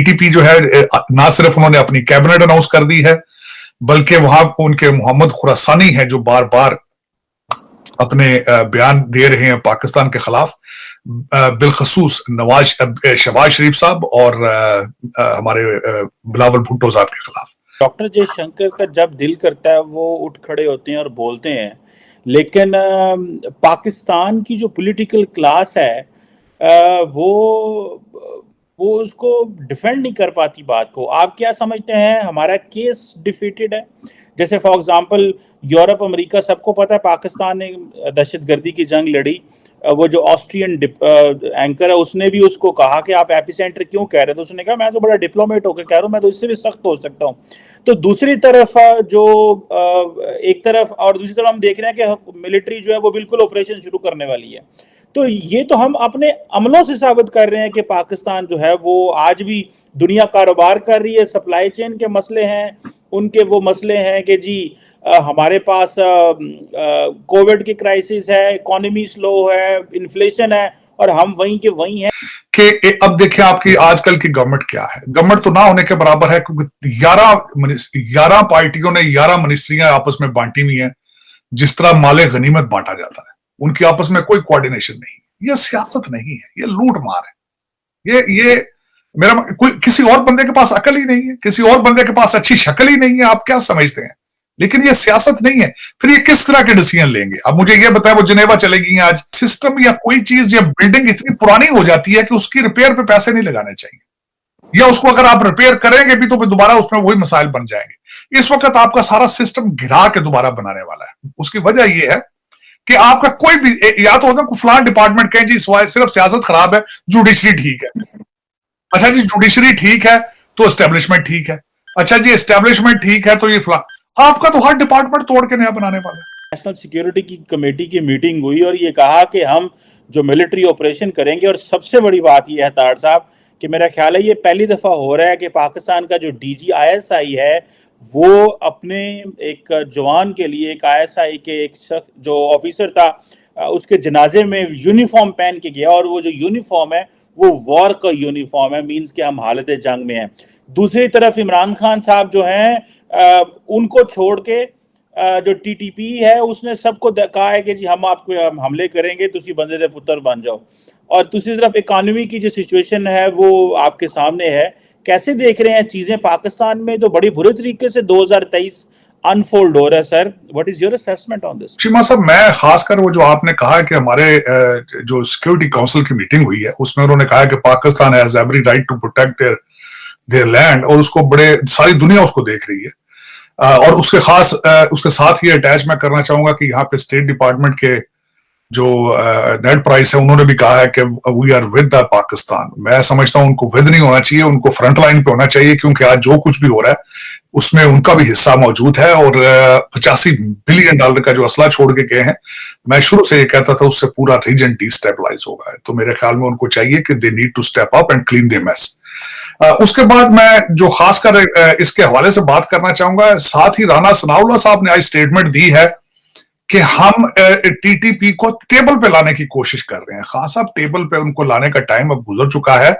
TTP जो है ना सिर्फ उन्होंने अपनी कैबिनेट अनाउंस कर दी है, बल्कि वहां उनके मोहम्मद खुरासानी हैं जो बार बार अपने बयान दे रहे हैं पाकिस्तान के खिलाफ, बिलखसूस शहबाज शरीफ साहब और हमारे बिलावल भुट्टो साहब के खिलाफ। डॉक्टर जयशंकर का जब दिल करता है वो उठ खड़े होते हैं और बोलते हैं, लेकिन पाकिस्तान की जो पॉलिटिकल क्लास है वो उसको डिफेंड नहीं कर पाती बात को। आप क्या समझते हैं, हमारा केस डिफीटेड है? जैसे फॉर एग्जांपल यूरोप, अमेरिका, सबको पता है पाकिस्तान ने दहशतगर्दी की जंग लड़ी। वो जो ऑस्ट्रियन एंकर है उसने भी उसको कहा कि आप एपिसेंटर क्यों कह रहे थे, तो उसने कहा मैं तो बड़ा डिप्लोमेट होकर कह रहा हूँ, मैं तो इससे भी सख्त हो सकता हूँ। तो दूसरी तरफ जो एक तरफ और दूसरी तरफ हम देख रहे हैं कि मिलिट्री जो है वो बिल्कुल ऑपरेशन शुरू करने वाली है। तो ये तो हम अपने अमलों से साबित कर रहे हैं कि पाकिस्तान जो है वो आज भी दुनिया कारोबार कर रही है। सप्लाई चेन के मसले हैं, उनके वो मसले हैं कि जी हमारे पास कोविड की क्राइसिस है, इकोनॉमी स्लो है, इन्फ्लेशन है, और हम वहीं के वहीं हैं। कि अब देखिए आपकी आजकल की गवर्नमेंट क्या है, गवर्नमेंट तो ना होने के बराबर है, क्योंकि 11 पार्टियों ने 11 मिनिस्ट्रियां आपस में बांटी हुई हैं। जिस तरह माले गनीमत बांटा जाता है, उनकी आपस में कोई कोऑर्डिनेशन नहीं। ये सियासत नहीं है, ये लूट मार है। ये मेरा कोई किसी और बंदे के पास अकल ही नहीं है, किसी और बंदे के पास अच्छी शक्ल ही नहीं है, आप क्या समझते हैं? लेकिन ये सियासत नहीं है। फिर ये किस तरह के डिसीजन लेंगे? अब मुझे ये बताया, वो जिनेवा चलेगी आज, सिस्टम या कोई चीज या बिल्डिंग इतनी पुरानी हो जाती है कि उसकी रिपेयर पे पैसे नहीं लगाने चाहिए, या उसको अगर आप रिपेयर करेंगे भी तो फिर दोबारा उसमें वही मसाइल बन जाएंगे। इस वक्त आपका सारा सिस्टम गिरा के दोबारा बनाने वाला है। उसकी वजह यह है कि आपका कोई भी, या तो होता है फलान डिपार्टमेंट कहें जी सिर्फ सियासत खराब है, जुडिशरी ठीक है। अच्छा जी, जुडिशरी ठीक है तो एस्टेब्लिशमेंट ठीक है। अच्छा जी, एस्टेब्लिशमेंट ठीक है तो ये फलान, आपका तो हर डिपार्टमेंट तोड़ के नया बनाने वाला है। नेशनल सिक्योरिटी की कमेटी की मीटिंग हुई और ये कहा कि हम जो मिलिट्री ऑपरेशन करेंगे, और सबसे बड़ी बात ये है तार साहब कि मेरा ख्याल है ये पहली दफा हो रहा है कि पाकिस्तान का जो DGISI है वो अपने एक जवान के लिए, एक ISI के एक शख्स जो ऑफिसर था, उसके जनाजे में यूनिफॉर्म पहन के गया, और वो जो यूनिफॉर्म है वो वॉर का यूनिफॉर्म है, मींस कि हम हालत जंग में हैं। दूसरी तरफ इमरान खान साहब जो हैं उनको छोड़ के जो TTP है उसने सबको कहा है कि जी हम आपको हमले करेंगे, तुसी बंदे दे पुत्र बन जाओ। और दूसरी तरफ इकोनॉमी की जो सिचुएशन है वो आपके सामने है। कैसे देख रहे हैं चीजें पाकिस्तान में? तो बड़ी बुरे तरीके से 2023 अनफोल्ड हो रहा है। Sir, what is your assessment on this? Cheema साहब, मैं खासकर वो जो आपने कहा कि हमारे जो सिक्योरिटी काउंसिल की मीटिंग हुई है उसमें उन्होंने कहा कि Pakistan has every right to protect their land, और उसको बड़े सारी दुनिया उसको देख रही है। और उसके साथ ही अटैच मैं करना चाहूंगा कि यहाँ पे स्टेट डिपार्टमेंट के जो नेट प्राइस है उन्होंने भी कहा है कि we are with the Pakistan. मैं समझता हूं उनको विद नहीं होना चाहिए, उनको फ्रंट लाइन पे होना चाहिए, क्योंकि आज जो कुछ भी हो रहा है उसमें उनका भी हिस्सा मौजूद है। और $85 बिलियन का जो असला छोड़ के गए हैं, मैं शुरू से ये कहता था उससे पूरा रीजन डिस्टेबलाइज होगा। तो मेरे ख्याल में उनको चाहिए कि they need to step up and clean the mess. उसके बाद मैं जो खासकर इसके हवाले से बात करना चाहूंगा, साथ ही राना सनाउल्लाह साहब ने आज स्टेटमेंट दी है कि हम TTP को टेबल पे लाने की कोशिश कर रहे हैं। खान साहब, टेबल पे उनको लाने का टाइम अब गुजर चुका है।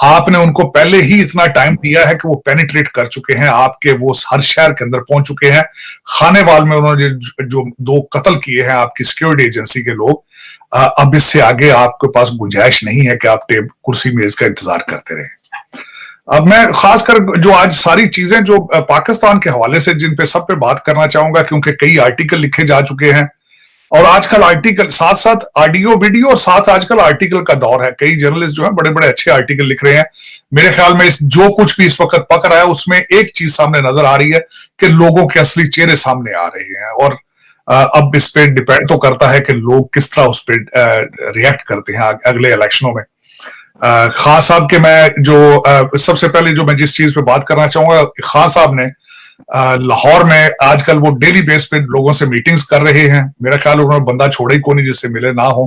आपने उनको पहले ही इतना टाइम दिया है कि वो पेनिट्रेट कर चुके हैं, आपके वो हर शहर के अंदर पहुंच चुके हैं। खानेवाल में उन्होंने जो 2 कत्ल किए हैं आपकी सिक्योरिटी एजेंसी के लोग, अब इससे आगे आपके पास गुंजाइश नहीं है कि आप कुर्सी मेज का इंतजार करते रहे। अब मैं खासकर जो आज सारी चीजें जो पाकिस्तान के हवाले से जिन पे सब पे बात करना चाहूंगा, क्योंकि कई आर्टिकल लिखे जा चुके हैं, और आजकल आर्टिकल साथ साथ ऑडियो वीडियो साथ आजकल आर्टिकल का दौर है। कई जर्नलिस्ट जो है बड़े बड़े अच्छे आर्टिकल लिख रहे हैं। मेरे ख्याल में जो कुछ भी इस वक्त पक रहा है उसमें एक चीज सामने नजर आ रही है कि लोगों के असली चेहरे सामने आ रहे हैं। और अब इस पे डिपेंड तो करता है कि लोग किस तरह उस पर रिएक्ट करते हैं अगले इलेक्शनों में। खान साहब के मैं जो सबसे पहले जो मैं जिस चीज पे बात करना चाहूंगा, खान साहब ने लाहौर में आजकल वो डेली बेस पे लोगों से मीटिंग्स कर रहे हैं। मेरा ख्याल उन्होंने बंदा छोड़ा ही कोई नहीं जिससे मिले ना हो।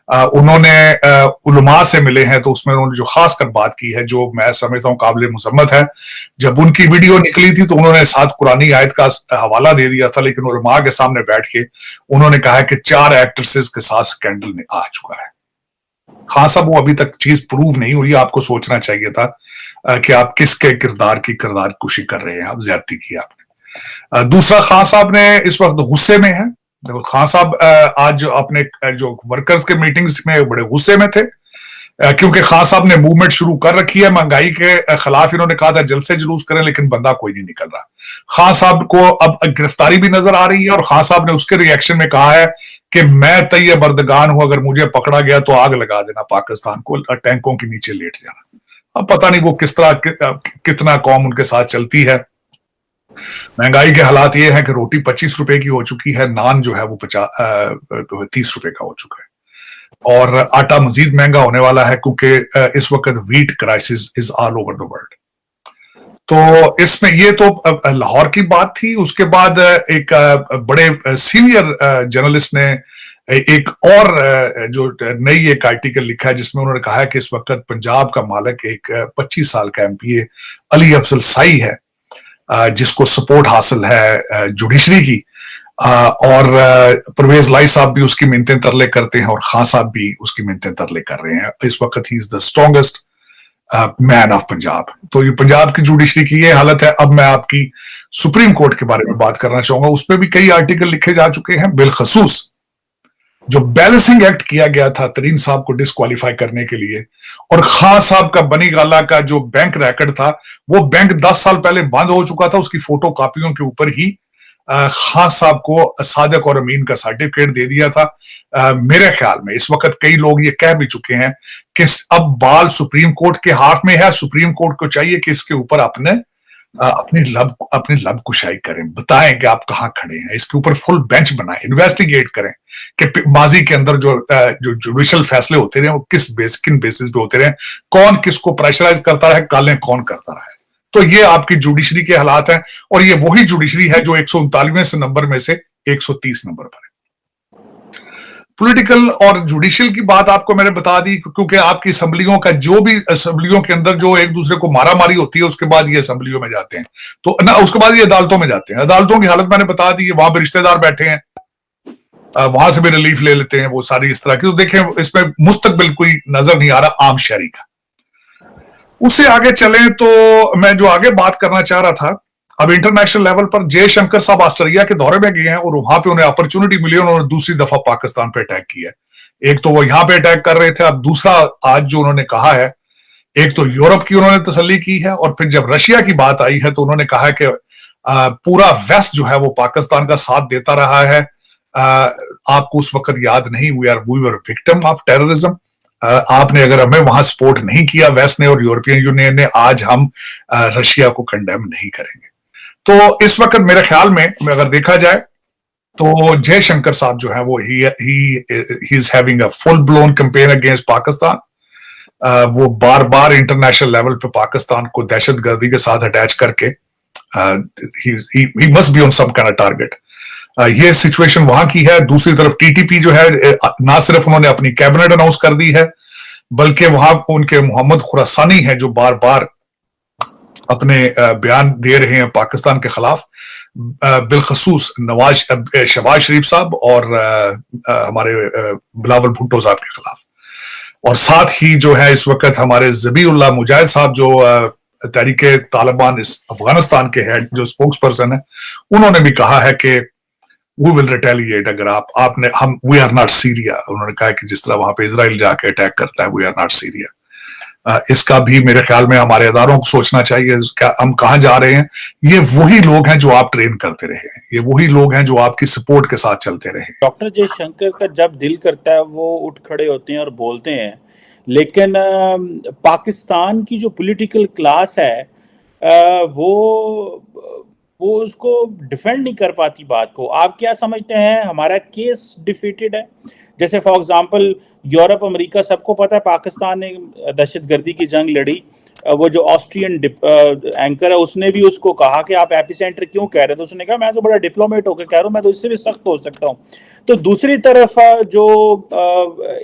उन्होंने उलमा से मिले हैं, तो उसमें उन्होंने जो खासकर बात की है जो मैं समझता हूँ काबिल मुजम्मत है। जब उनकी वीडियो निकली थी तो उन्होंने साथ कुरानी आयत का हवाला दे दिया था, लेकिन उलमा के सामने बैठ के उन्होंने कहा कि 4 एक्ट्रेसेस के साथ स्कैंडल आ चुका है। खान साहब, वो अभी तक चीज प्रूव नहीं हुई, आपको सोचना चाहिए था। कि आप किसके किरदार कुशी कर रहे हैं, आप ज्यादती की आपने। दूसरा, खान साहब ने इस वक्त गुस्से में है। देखो, खान साहब आज अपने जो वर्कर्स के मीटिंग्स में बड़े गुस्से में थे, क्योंकि खान साहब ने मूवमेंट शुरू कर रखी है महंगाई के खिलाफ। इन्होंने कहा था जल्द से जुलूस करें, लेकिन बंदा कोई नहीं निकल रहा। खान साहब को अब गिरफ्तारी भी नजर आ रही है, और खान साहब ने उसके रिएक्शन में कहा है कि मैं तैये बर्दगान हूं, अगर मुझे पकड़ा गया तो आग लगा देना पाकिस्तान को, टैंकों के नीचे लेट जाना। अब पता नहीं वो किस तरह कितना कौम उनके साथ चलती है। महंगाई के हालात ये है कि रोटी 25 रुपए की हो चुकी है, नान जो है वो 30 रुपए का हो चुका है, और आटा मजीद महंगा होने वाला है, क्योंकि इस वक्त wheat crisis is all over the world. तो इसमें ये तो लाहौर की बात थी। उसके बाद एक बड़े सीनियर जर्नलिस्ट ने एक और जो नई एक आर्टिकल लिखा है, जिसमें उन्होंने कहा है कि इस वक्त पंजाब का मालिक एक 25 साल का एमपीए अली अफजल साई है, जिसको सपोर्ट हासिल है जुडिशरी की, और परवेज लाई साहब भी उसकी मिन्नतें तरले करते हैं, और खान साहब भी उसकी मिन्नतें तरले कर रहे हैं। इस वक्त he is the strongest man of Punjab. तो ये पंजाब की जुडिशरी की ये हालत है। अब मैं आपकी सुप्रीम कोर्ट के बारे में बात करना चाहूंगा। उस पर भी कई आर्टिकल लिखे जा चुके हैं। बिलखसूस जो बैलेंसिंग एक्ट किया गया था तरीन साहब को डिस्क्वालीफाई करने के लिए, और खान साहब का बनी गाला का जो बैंक रैकेट था, वो बैंक 10 साल पहले बंद हो चुका था। उसकी फोटो कॉपियों के ऊपर ही खान साहब को सादिक और अमीन का सर्टिफिकेट दे दिया था। मेरे ख्याल में इस वक्त कई लोग ये कह भी चुके हैं कि अब बाल सुप्रीम कोर्ट के हाथ में है। सुप्रीम कोर्ट को चाहिए कि इसके ऊपर अपनी लब कुशाई करें, बताएं कि आप कहां खड़े हैं, इसके ऊपर फुल बेंच बनाएं, इन्वेस्टिगेट करें कि माजी के अंदर जो जुडिशियल फैसले होते रहे वो किन बेसिस पे होते रहे, कौन किसको प्रेशराइज करता रहे, कालें कौन करता रहे। तो ये आपकी जुडिशरी के हालात हैं, और ये वही जुडिशरी है जो 139वें नंबर में से 130 नंबर पर है। पॉलिटिकल और जुडिशियल की बात आपको मैंने बता दी, क्योंकि आपकी असेंबलियों का जो भी असेंबलियों के अंदर जो एक दूसरे को मारा मारी होती है, उसके बाद ये असेंबलियों में जाते हैं, तो ना उसके बाद ये अदालतों में जाते हैं। अदालतों की हालत मैंने बता दी है, वहां पे रिश्तेदार बैठे हैं, वहां से भी रिलीफ ले लेते हैं वो सारी इस तरह की। तो देखें, इसमें मुस्तकबिल कोई नजर नहीं आ रहा आम शहरी का। उससे आगे चलें तो मैं जो आगे बात करना चाह रहा था, अब इंटरनेशनल लेवल पर जयशंकर साहब ऑस्ट्रेलिया के दौरे में गए हैं, और वहां पे उन्हें अपॉर्चुनिटी मिली, उन्होंने दूसरी दफा पाकिस्तान पे अटैक किया है। एक तो वो यहां पे अटैक कर रहे थे, अब दूसरा आज जो उन्होंने कहा है, एक तो यूरोप की उन्होंने तसल्ली की है, और फिर जब रशिया की बात आई है तो उन्होंने कहा कि पूरा वेस्ट जो है वो पाकिस्तान का साथ देता रहा है। आपको उस वक्त याद नहीं, we were victim of terrorism. आपने अगर हमें वहां सपोर्ट नहीं किया वेस्ट ने और यूरोपियन यूनियन ने, आज हम रशिया को कंडेम नहीं करेंगे। तो इस वक्त मेरे ख्याल में अगर देखा जाए तो जयशंकर साहब जो है वो he is having a full blown campaign against Pakistan. वो बार बार इंटरनेशनल लेवल पे पाकिस्तान को दहशतगर्दी के साथ अटैच करके ही must be on some kind of target. ये सिचुएशन वहां की है। दूसरी तरफ टीटीपी जो है, ना सिर्फ उन्होंने अपनी कैबिनेट अनाउंस कर दी है, बल्कि वहां उनके मोहम्मद खुरासानी है जो बार बार अपने बयान दे रहे हैं पाकिस्तान के खिलाफ, बिलखसूस शहबाज शरीफ साहब और हमारे बिलावल भुट्टो साहब के खिलाफ। और साथ ही जो है इस वक्त हमारे ज़बीउल्लाह मुजाहिद साहब जो तहरीके तालिबान अफगानिस्तान के हेड जो स्पोक्स पर्सन है, उन्होंने भी कहा है कि वी विल रिटेलिएट अगर आपने हम वी आर नॉट सीरिया। उन्होंने कहा कि जिस तरह वहां पे इजराइल जाके अटैक करता है, वी आर नॉट सीरिया। इसका भी मेरे ख्याल में हमारे अदारों को सोचना चाहिए हम कहां जा रहे हैं। ये वही लोग हैं जो आप ट्रेन करते रहे हैं, ये वही लोग हैं जो आपकी सपोर्ट के साथ चलते रहे। डॉक्टर जयशंकर का जब दिल करता है वो उठ खड़े होते हैं और बोलते हैं, लेकिन पाकिस्तान की जो पॉलिटिकल क्लास है वो उसको डिफेंड नहीं कर पाती बात को। आप क्या समझते हैं, हमारा केस डिफीटेड है? जैसे फॉर एग्जांपल यूरोप, अमेरिका, सबको पता है पाकिस्तान ने दहशतगर्दी की जंग लड़ी। वो जो ऑस्ट्रियन एंकर है उसने भी उसको कहा कि आप एपिसेंटर क्यों कह रहे थे, तो उसने कहा मैं तो बड़ा डिप्लोमेट होकर कह रहा हूँ, मैं तो इससे भी सख्त हो सकता हूँ। तो दूसरी तरफ जो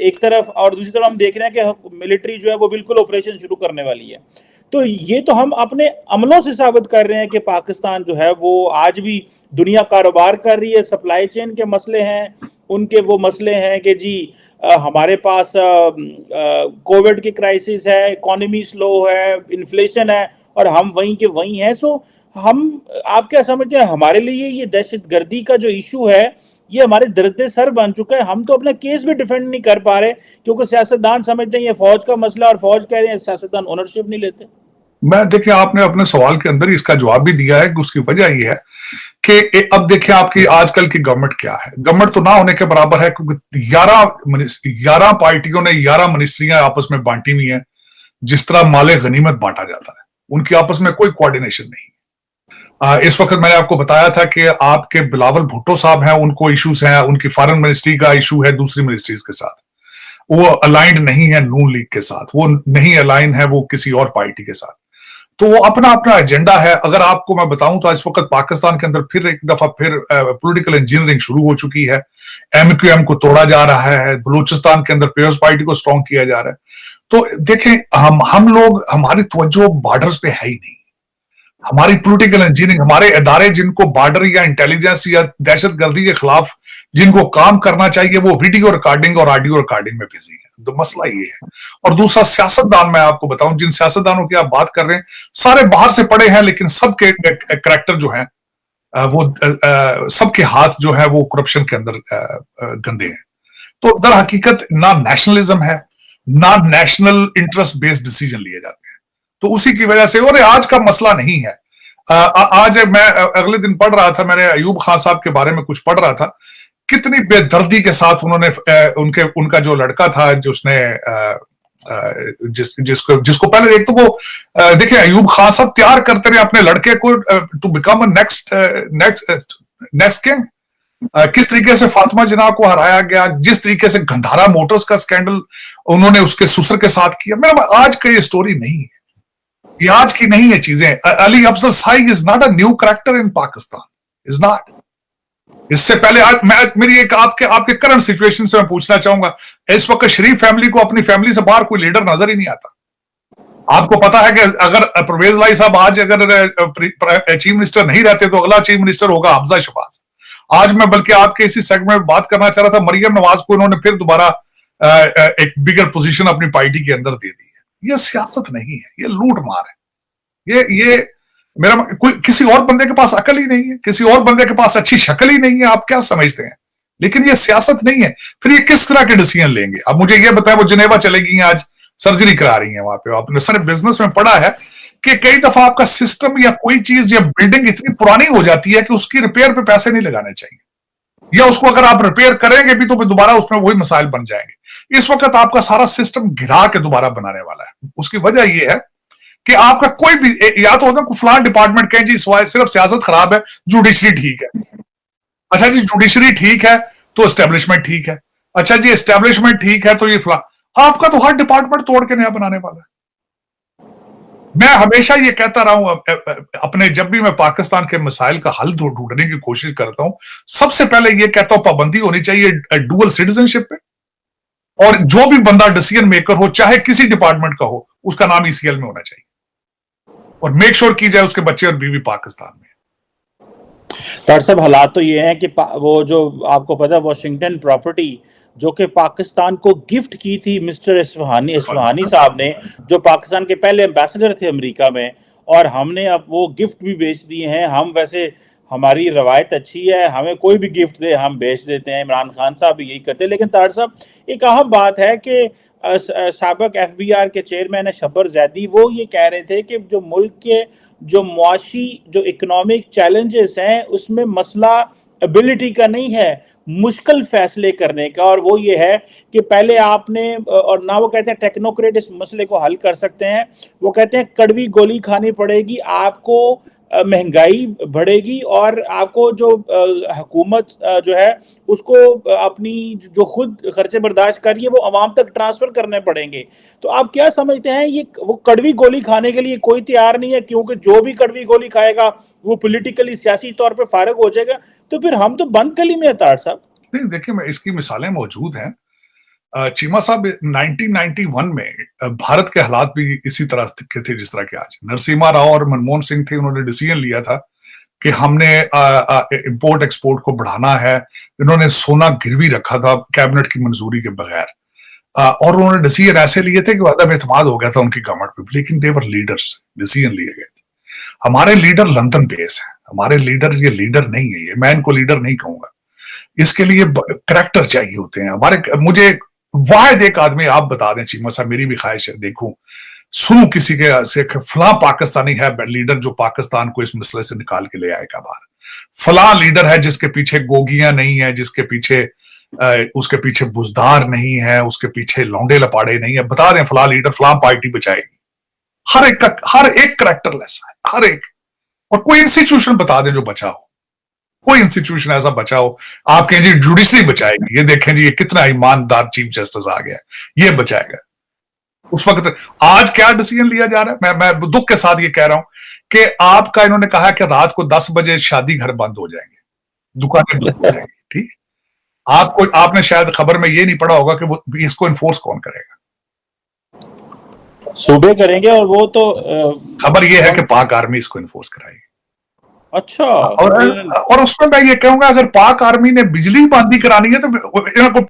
एक तरफ और दूसरी तरफ हम देख रहे हैं कि मिलिट्री जो है वो बिल्कुल ऑपरेशन शुरू करने वाली है। तो ये तो हम अपने अमलों से साबित कर रहे हैं कि पाकिस्तान जो है वो आज भी दुनिया कारोबार कर रही है। सप्लाई चेन के मसले हैं, उनके वो मसले हैं कि जी हमारे पास कोविड की क्राइसिस है, इकोनॉमी स्लो है, इन्फ्लेशन है, और हम वहीं के वहीं हैं। सो हम, आप क्या समझते हैं, हमारे लिए ये दहशतगर्दी का जो इशू है ये हमारे दर्द सर बन चुका है? हम तो अपना केस भी डिफेंड नहीं कर पा रहे क्योंकि सियासतदान समझते हैं ये फौज का मसला, और फौज कह रहे हैं सियासतदान ओनरशिप नहीं लेते। मैं देखिए, आपने अपने सवाल के अंदर ही इसका जवाब भी दिया है कि उसकी वजह ये है कि अब देखिए आपकी आजकल की गवर्नमेंट क्या है। गवर्नमेंट तो ना होने के बराबर है, क्योंकि 11 पार्टियों ने 11 मिनिस्ट्रियां आपस में बांटी हुई हैं। जिस तरह माले गनीमत बांटा जाता है, उनकी आपस में कोई कोऑर्डिनेशन नहीं। इस वक्त मैंने आपको बताया था कि आपके बिलावल भुट्टो साहब हैं, उनको इश्यूज हैं, उनकी फॉरेन मिनिस्ट्री का इशू है दूसरी मिनिस्ट्रीज के साथ। वो अलाइंड नहीं है नून लीग के साथ, वो नहीं अलाइन है वो किसी और पार्टी के साथ। तो वो अपना अपना एजेंडा है। अगर आपको मैं बताऊं तो इस वक्त पाकिस्तान के अंदर फिर एक दफा फिर पॉलिटिकल इंजीनियरिंग शुरू हो चुकी है। MQM को तोड़ा जा रहा है, बलूचिस्तान के अंदर पीपल्स पार्टी को स्ट्रॉन्ग किया जा रहा है। तो देखें, हम लोग, हमारी तवज्जो बॉर्डर्स पे है ही नहीं। हमारी पॉलिटिकल इंजीनियरिंग, हमारे इदारे जिनको बॉर्डर या इंटेलिजेंस या दहशतगर्दी के खिलाफ जिनको काम करना चाहिए, वो वीडियो रिकॉर्डिंग और ऑडियो रिकॉर्डिंग में बिजी है। तो मसला ये है। और दूसरा, सियासतदान, मैं आपको बताऊं, जिन सियासतदानों की आप बात कर रहे हैं सारे बाहर से पड़े हैं, लेकिन सबके करैक्टर जो है वो सबके हाथ जो है वो करप्शन के अंदर गंदे हैं। तो दर हकीकत ना नेशनलिज्म है, ना नेशनल इंटरेस्ट बेस्ड डिसीजन लिए जाते हैं। तो उसी की वजह से, और आज का मसला नहीं है। आज मैं अगले दिन पढ़ रहा था, मैंने अयूब खान साहब के बारे में कुछ पढ़ रहा था, कितनी बेदर्दी के साथ उन्होंने उनका जो लड़का था, जो उसने जिसको पहले, एक तो वो देखिए, अयूब खान साहब तैयार करते रहे अपने लड़के को टू बिकम नेक्स्ट किंग। किस तरीके से फातिमा जिन्ना को हराया गया, जिस तरीके से गंधारा मोटर्स का स्कैंडल उन्होंने उसके ससुर के साथ किया। मेरा आज का ये स्टोरी नहीं है, ये आज की नहीं है चीजें। Ali Afzal Sai is not a new character in Pakistan, is not. इससे पहले आज मेरी एक आपके करंट सिचुएशन से मैं पूछना चाहूंगा, इस वक्त शरीफ फैमिली को अपनी फैमिली से बाहर कोई लीडर नजर ही नहीं आता। आपको पता है कि अगर परवेज लाई साहब आज अगर चीफ मिनिस्टर नहीं रहते तो अगला चीफ मिनिस्टर होगा हमजा शहबाज। आज मैं बल्कि आपके इसी सेगमेंट में बात करना चाह रहा था, मरियम नवाज को इन्होंने फिर दोबारा एक बिगर पोजीशन अपनी पार्टी के अंदर दे दी है। ये सियासत नहीं है, ये लूट मार है। ये मेरा कोई किसी और बंदे के पास अकल ही नहीं है, किसी और बंदे के पास अच्छी शक्ल ही नहीं है, आप क्या समझते हैं? लेकिन ये सियासत नहीं है। फिर ये किस तरह के डिसीजन लेंगे? अब मुझे ये बताएं, वो जिनेवा चलेगी, आज सर्जरी करा रही है वहां पे। आपने सारे बिजनेस में पढ़ा है कि कई दफा आपका सिस्टम या कोई चीज या बिल्डिंग इतनी पुरानी हो जाती है कि उसकी रिपेयर पे पैसे नहीं लगाने चाहिए, या उसको अगर आप रिपेयर करेंगे भी तो फिर दोबारा उसमें वही मसाइल बन जाएंगे। इस वक्त आपका सारा सिस्टम गिरा के दोबारा बनाने वाला है। उसकी वजह यह है कि आपका कोई भी, या तो होता है फलान डिपार्टमेंट कहें जी सिर्फ सियासत खराब है, जुडिशरी ठीक है। अच्छा जी, जुडिशरी ठीक है तो एस्टेब्लिशमेंट ठीक है। अच्छा जी, एस्टेब्लिशमेंट ठीक है तो ये फलान, आपका तो हर डिपार्टमेंट तोड़ के नया बनाने वाला है। मैं हमेशा ये कहता रहा हूं, अपने जब भी मैं पाकिस्तान के मसाइल का हल ढूंढने की कोशिश करता हूं, सबसे पहले ये कहता हूं पाबंदी होनी चाहिए डुअल सिटीजनशिप पे, और जो भी बंदा डिसीजन मेकर हो, चाहे किसी डिपार्टमेंट का हो, उसका नाम ECL में होना चाहिए, और मेक श्योर की जाए उसके बच्चे और बीवी पाकिस्तान में। डॉक्टर साहब, हालात तो ये हैं कि वो जो आपको पता है वॉशिंगटन प्रॉपर्टी जो कि पाकिस्तान को गिफ्ट की थी मिस्टर इस्फहानी साहब ने, जो पाकिस्तान के पहले एम्बेसडर थे अमेरिका में, और हमने अब वो गिफ्ट भी बेच दिए हैं। हम वैसे, हमारी रवायत अच्छी है, हमें कोई भी गिफ्ट दे हम बेच देते हैं। इमरान खान साहब भी यही करते हैं। लेकिन तार साहब, एक अहम बात है कि साबिक FBR के चेयरमैन है शब्बर जैदी, वो ये कह रहे थे कि जो मुल्क के जो मुआशी जो इकोनॉमिक चैलेंजेस हैं उसमें मसला एबिलिटी का नहीं है, मुश्किल फैसले करने का। और वो ये है कि पहले आपने, और ना वो कहते हैं टेक्नोक्रेट इस मसले को हल कर सकते हैं, वो कहते हैं कड़वी गोली खानी पड़ेगी आपको, महंगाई बढ़ेगी, और आपको जो हुकूमत जो है उसको अपनी जो खुद खर्चे बर्दाश्त करिए वो आवाम तक ट्रांसफर करने पड़ेंगे। तो आप क्या समझते हैं, ये वो कड़वी गोली खाने के लिए कोई तैयार नहीं है? क्योंकि जो भी कड़वी गोली खाएगा वो पॉलिटिकली सियासी तौर पे फारिग हो जाएगा। तो फिर हम तो बंद कली में है तार साहब। नहीं, देखिए, मैं इसकी मिसालें मौजूद हैं। चीमा साहब 1991 में भारत के हालात भी इसी तरह के थे जिस तरह के आज। नरसिम्हा राव और मनमोहन सिंह थे, उन्होंने डिसीजन लिया था कि हमने इंपोर्ट एक्सपोर्ट को बढ़ाना है। इन्होंने सोना गिरवी रखा था कैबिनेट की मंजूरी के बगैर, और उन्होंने डिसीजन ऐसे लिए थे कि अदम एतमाद हो गया था उनकी गवर्नमेंट पे, लेकिन देवर लीडर्स, डिसीजन लिए गए थे। हमारे लीडर लंदन बेस है, हमारे लीडर ये लीडर नहीं है, ये मैं इनको लीडर नहीं कहूंगा। इसके लिए करेक्टर चाहिए होते हैं हमारे। मुझे वाहिद एक आदमी आप बता दें चीमा साहब, मेरी भी ख्वाहिश है, देखूं सुनूं किसी के से फला पाकिस्तानी है लीडर जो पाकिस्तान को इस मसले से निकाल के ले आएगा बाहर। फला लीडर है जिसके पीछे गोगियां नहीं है, जिसके पीछे उसके पीछे बुजदार नहीं है, उसके पीछे लौंडे लपाड़े नहीं है। बता दें फला लीडर फला पार्टी बचाएगी। हर एक करेक्टरलेस है, हर एक। और कोई इंस्टीट्यूशन बता दें जो बचा हो, कोई इंस्टीट्यूशन ऐसा बचा हो। आप कहें जी जुडिशरी बचाएगी, ये देखें जी ये कितना ईमानदार चीफ जस्टिस आ गया, ये बचाएगा। उस वक्त आज क्या डिसीजन लिया जा रहा है, मैं दुख के साथ ये कह रहा हूं कि आपका इन्होंने कहा कि रात को 10 बजे शादी घर बंद हो जाएंगे, दुकानें बंद हो जाएंगी। ठीक, आपने शायद खबर में ये नहीं पढ़ा होगा कि वो इसको इन्फोर्स कौन करेगा। सूबे करेंगे, और वो तो खबर ये है कि पाक आर्मी इसको इन्फोर्स कराएगी। अच्छा। और उसमें मैं ये कहूंगा अगर पाक आर्मी ने बिजली बंदी करानी है तो इनको